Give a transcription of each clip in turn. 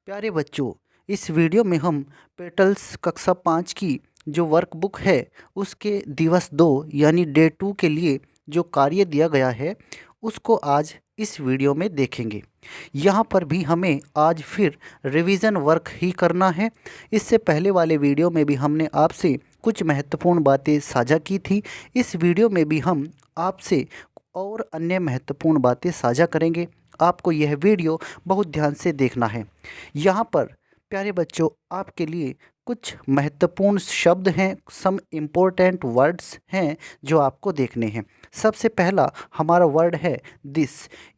प्यारे बच्चों, इस वीडियो में हम पेटल्स कक्षा 5 की जो वर्कबुक है उसके दिवस 2 यानी डे 2 के लिए जो कार्य दिया गया है उसको आज इस वीडियो में देखेंगे। यहाँ पर भी हमें आज फिर रिवीजन वर्क ही करना है। इससे पहले वाले वीडियो में भी हमने आपसे कुछ महत्वपूर्ण बातें साझा की थी। इस वीडियो में भी हम आपसे और अन्य महत्वपूर्ण बातें साझा करेंगे। आपको यह वीडियो बहुत ध्यान से देखना है। यहाँ पर प्यारे बच्चों आपके लिए कुछ महत्वपूर्ण शब्द हैं, सम इम्पोर्टेंट वर्ड्स हैं जो आपको देखने हैं। सबसे पहला हमारा वर्ड है दिस।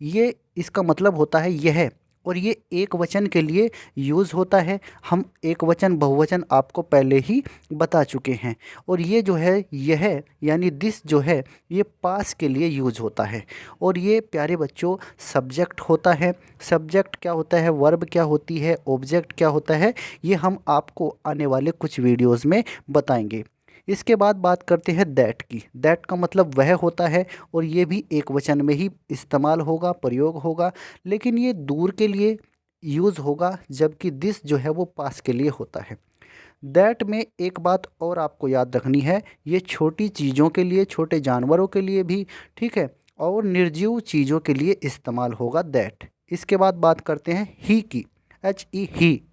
ये इसका मतलब होता है यह, और ये एक वचन के लिए यूज़ होता है। हम एक वचन बहुवचन आपको पहले ही बता चुके हैं। और ये जो है यह यानी दिस जो है ये पास के लिए यूज़ होता है। और ये प्यारे बच्चों सब्जेक्ट होता है। सब्जेक्ट क्या होता है, वर्ब क्या होती है, ऑब्जेक्ट क्या होता है, ये हम आपको आने वाले कुछ वीडियोस में बताएंगे। इसके बाद बात करते हैं दैट की। दैट का मतलब वह होता है और ये भी एक वचन में ही इस्तेमाल होगा, प्रयोग होगा, लेकिन ये दूर के लिए यूज़ होगा, जबकि दिस जो है वो पास के लिए होता है। दैट में एक बात और आपको याद रखनी है, ये छोटी चीज़ों के लिए, छोटे जानवरों के लिए भी, ठीक है, और निर्जीव चीज़ों के लिए इस्तेमाल होगा दैट। इसके बाद बात करते हैं ही की। एच ई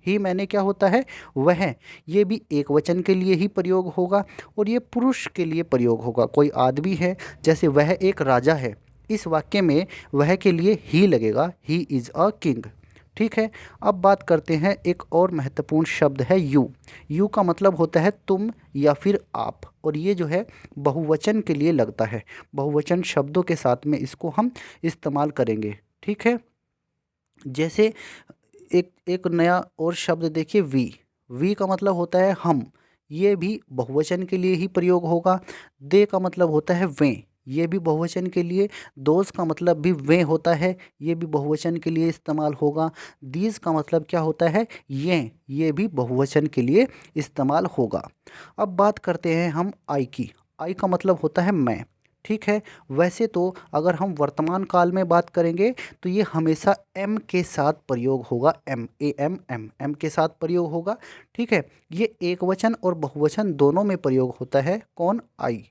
ही मैंने क्या होता है, वह। ये भी एक वचन के लिए ही प्रयोग होगा और ये पुरुष के लिए प्रयोग होगा। कोई आदमी है, जैसे वह एक राजा है, इस वाक्य में वह के लिए ही लगेगा, ही इज़ अ किंग। ठीक है। अब बात करते हैं, एक और महत्वपूर्ण शब्द है यू। यू का मतलब होता है तुम या फिर आप, और ये जो है बहुवचन के लिए लगता है। बहुवचन शब्दों के साथ में इसको हम इस्तेमाल करेंगे। ठीक है। जैसे एक एक नया और शब्द देखिए वी। वी का मतलब होता है हम, ये भी बहुवचन के लिए ही प्रयोग होगा। दे का मतलब होता है वे, ये भी बहुवचन के लिए। दोज का मतलब भी वे होता है, ये भी बहुवचन के लिए इस्तेमाल होगा। दीज का मतलब क्या होता है, ये भी बहुवचन के लिए इस्तेमाल होगा। अब बात करते हैं हम आई की। आई का मतलब होता है मैं। ठीक है। वैसे तो अगर हम वर्तमान काल में बात करेंगे तो ये हमेशा एम के साथ प्रयोग होगा। Am, A M M, am के साथ प्रयोग होगा। ठीक है। ये एक वचन और बहुवचन दोनों में प्रयोग होता है। कौन, आई।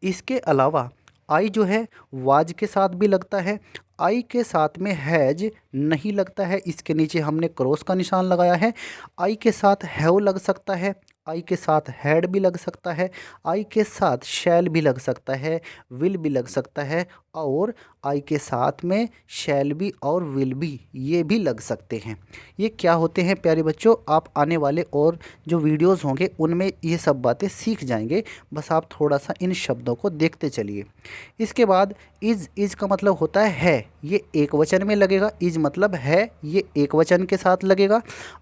इसके अलावा आई जो है वाज के साथ भी लगता है। आई के साथ में हैज नहीं लगता है, इसके नीचे हमने क्रॉस का निशान लगाया है। आई के साथ हैव लग सकता है, आई के साथ हैड भी लग सकता है, आई के साथ शैल भी लग सकता है, विल भी लग सकता है, और आई के साथ में शैल भी और विल भी ये भी लग सकते हैं। ये क्या होते हैं प्यारे बच्चों, आप आने वाले और जो वीडियोस होंगे उनमें ये सब बातें सीख जाएंगे। बस आप थोड़ा सा इन शब्दों को देखते चलिए। इसके बाद इज़ का मतलब होता है, ये एक वचन में लगेगा। इज़ मतलब है, ये एक वचन के साथ लगेगा।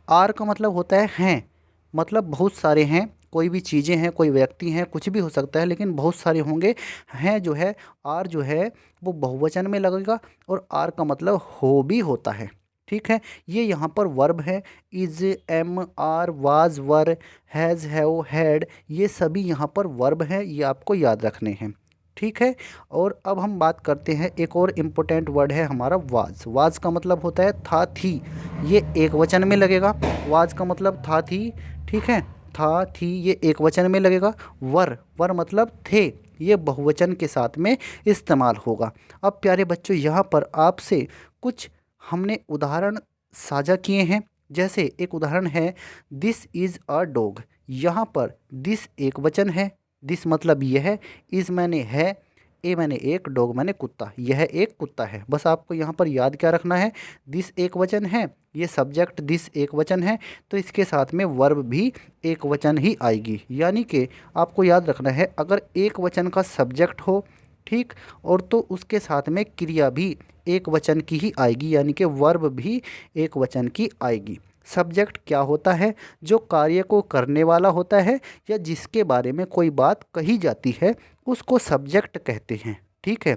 आर का मतलब होता है हैं, मतलब बहुत सारे हैं, कोई भी चीज़ें हैं, कोई व्यक्ति हैं, कुछ भी हो सकता है, लेकिन बहुत सारे होंगे। हैं जो है, आर जो है वो बहुवचन में लगेगा, और आर का मतलब हो भी होता है। ठीक है। ये यहाँ पर वर्ब है। Is, am, are, was, were, has, have, had, ये सभी यहाँ पर वर्ब हैं, ये आपको याद रखने हैं। ठीक है। और अब हम बात करते हैं, एक और इम्पोर्टेंट वर्ड है हमारा वाज। वाज का मतलब होता है था, थी, ये एक वचन में लगेगा। वाज का मतलब था, थी। ठीक है। था, थी, ये एक वचन में लगेगा। वर, वर मतलब थे, ये बहुवचन के साथ में इस्तेमाल होगा। अब प्यारे बच्चों यहाँ पर आपसे कुछ हमने उदाहरण साझा किए हैं। जैसे एक उदाहरण है, दिस इज़ अ डॉग। यहाँ पर दिस एक वचन है, दिस मतलब यह है, इज़ मैंने है, ए मैंने एक, डॉग मैंने कुत्ता, यह एक कुत्ता है। बस आपको यहाँ पर याद क्या रखना है, दिस एक वचन है, ये सब्जेक्ट दिस एक वचन है, तो इसके साथ में वर्ब भी एक वचन ही आएगी। यानी कि आपको याद रखना है, अगर एक वचन का सब्जेक्ट हो, ठीक, और तो उसके साथ में क्रिया भी एक वचन की ही आएगी, यानी कि वर्ब भी एक वचन की आएगी। सब्जेक्ट क्या होता है, जो कार्य को करने वाला होता है या जिसके बारे में कोई बात कही जाती है उसको सब्जेक्ट कहते हैं। ठीक है।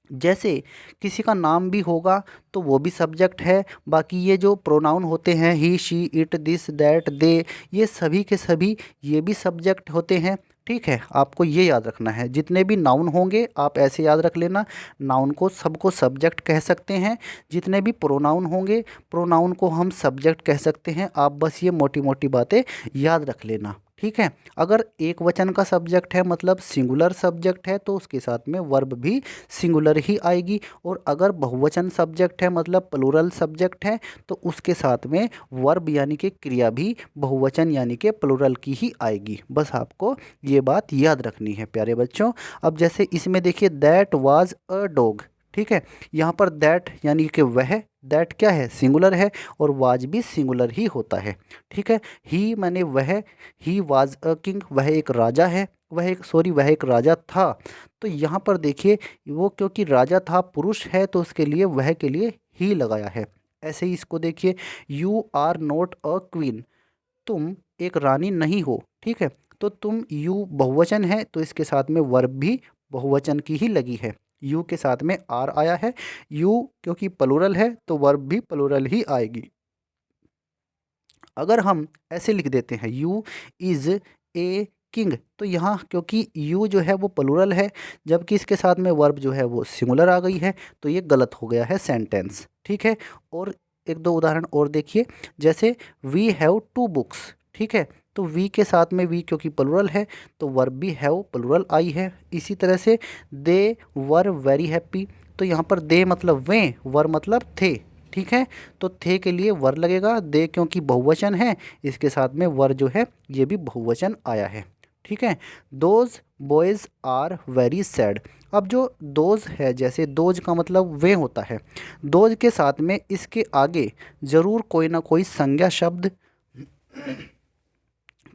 जैसे किसी का नाम भी होगा तो वो भी सब्जेक्ट है। बाकी ये जो प्रोनाउन होते हैं, ही, शी, इट, दिस, दैट, दे, ये सभी के सभी ये भी सब्जेक्ट होते हैं। ठीक है, आपको ये याद रखना है। जितने भी नाउन होंगे आप ऐसे याद रख लेना, नाउन को सबको सब्जेक्ट कह सकते हैं। जितने भी प्रोनाउन होंगे प्रोनाउन को हम सब्जेक्ट कह सकते हैं। आप बस ये मोटी मोटी बातें याद रख लेना, ठीक है। अगर एक वचन का सब्जेक्ट है मतलब सिंगुलर सब्जेक्ट है तो उसके साथ में वर्ब भी सिंगुलर ही आएगी। और अगर बहुवचन सब्जेक्ट है मतलब प्लूरल सब्जेक्ट है तो उसके साथ में वर्ब यानी कि क्रिया भी बहुवचन यानी कि प्लूरल की ही आएगी। बस आपको ये बात याद रखनी है प्यारे बच्चों। अब जैसे इसमें देखिए दैट वाज अ डॉग, ठीक है। यहाँ पर दैट यानी कि वह, दैट क्या है सिंगुलर है और वाज भी सिंगुलर ही होता है, ठीक है। ही माने वह, ही वाज अ किंग, वह एक राजा है, वह एक राजा था। तो यहाँ पर देखिए वो क्योंकि राजा था पुरुष है तो उसके लिए वह के लिए ही लगाया है। ऐसे ही इसको देखिए you are not a queen, तुम एक रानी नहीं हो, ठीक है। तो तुम यू बहुवचन है तो इसके साथ में वर्ब भी बहुवचन की ही लगी है। यू के साथ में आर आया है, यू क्योंकि प्लूरल है तो वर्ब भी प्लूरल ही आएगी। अगर हम ऐसे लिख देते हैं यू इज़ ए किंग, तो यहाँ क्योंकि यू जो है वो प्लूरल है जबकि इसके साथ में वर्ब जो है वो सिंगुलर आ गई है तो ये गलत हो गया है सेंटेंस, ठीक है। और एक दो उदाहरण और देखिए, जैसे वी हैव टू बुक्स, ठीक है। तो वी के साथ में वी क्योंकि प्लूरल है तो वर्ब भी हैव प्लूरल आई है। इसी तरह से दे वर वेरी हैप्पी, तो यहाँ पर दे मतलब वे, वर मतलब थे, ठीक है। तो थे के लिए वर लगेगा, दे क्योंकि बहुवचन है इसके साथ में वर जो है ये भी बहुवचन आया है, ठीक है। Those boys are very sad, अब जो दोज है जैसे दोज का मतलब वे होता है, दोज के साथ में इसके आगे ज़रूर कोई ना कोई संज्ञा शब्द,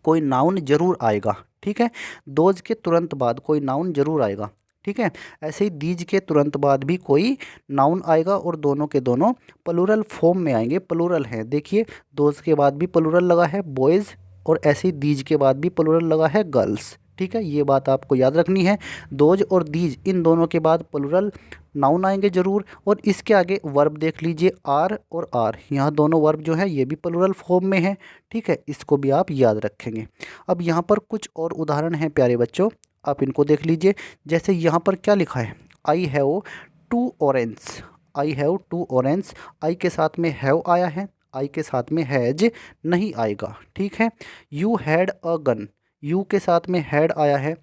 कोई नाउन जरूर आएगा, ठीक है। दोज के तुरंत बाद कोई नाउन जरूर आएगा, ठीक है। ऐसे ही दीज के तुरंत बाद भी कोई नाउन आएगा और दोनों के दोनों प्लूरल फॉर्म में आएंगे, प्लूरल हैं। देखिए दोज के बाद भी प्लूरल लगा है बॉयज़ और ऐसे ही दीज के बाद भी प्लूरल लगा है गर्ल्स, ठीक है। ये बात आपको याद रखनी है। दोज और दीज इन दोनों के बाद प्लूरल नाउन आएंगे ज़रूर और इसके आगे वर्ब देख लीजिए आर और आर, यहाँ दोनों वर्ब जो है ये भी प्लूरल फॉर्म में है, ठीक है। इसको भी आप याद रखेंगे। अब यहाँ पर कुछ और उदाहरण हैं प्यारे बच्चों, आप इनको देख लीजिए। जैसे यहाँ पर क्या लिखा है, I have two orange, I have two orange, I के साथ में हैव आया है, आई के साथ में हैज नहीं आएगा, ठीक है। You had a gun, you के साथ में हैड आया है।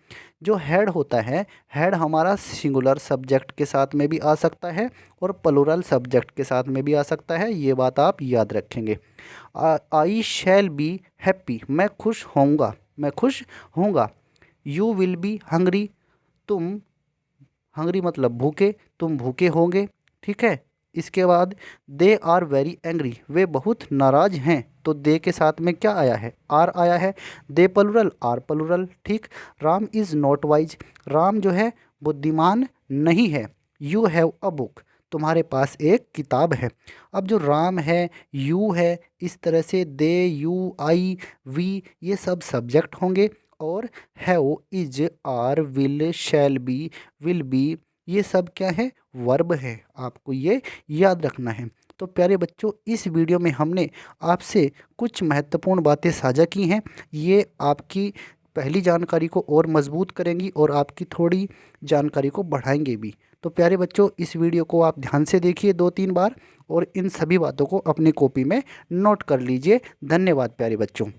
जो हैड होता है, हैड हमारा सिंगुलर सब्जेक्ट के साथ में भी आ सकता है और प्लूरल सब्जेक्ट के साथ में भी आ सकता है, ये बात आप याद रखेंगे। आई शैल बी हैप्पी, मैं खुश होऊंगा, मैं खुश होऊंगा। यू विल बी हंग्री, तुम हंग्री मतलब भूखे, तुम भूखे होंगे, ठीक है। इसके बाद दे आर वेरी एंग्री, वे बहुत नाराज हैं, तो दे के साथ में क्या आया है आर आया है, दे प्लूरल आर प्लूरल, ठीक। Ram is not wise, Ram जो है बुद्धिमान नहीं है। यू हैव अ बुक, तुम्हारे पास एक किताब है। अब जो राम है, यू है, इस तरह से दे, यू, आई, वी ये सब सब्जेक्ट होंगे और have, is, are, will, shall be, will be ये सब क्या है वर्ब है, आपको ये याद रखना है। तो प्यारे बच्चों इस वीडियो में हमने आपसे कुछ महत्वपूर्ण बातें साझा की हैं, ये आपकी पहली जानकारी को और मजबूत करेंगी और आपकी थोड़ी जानकारी को बढ़ाएंगे भी। तो प्यारे बच्चों इस वीडियो को आप ध्यान से देखिए 2-3 बार और इन सभी बातों को अपनी कॉपी में नोट कर लीजिए। धन्यवाद प्यारे बच्चों।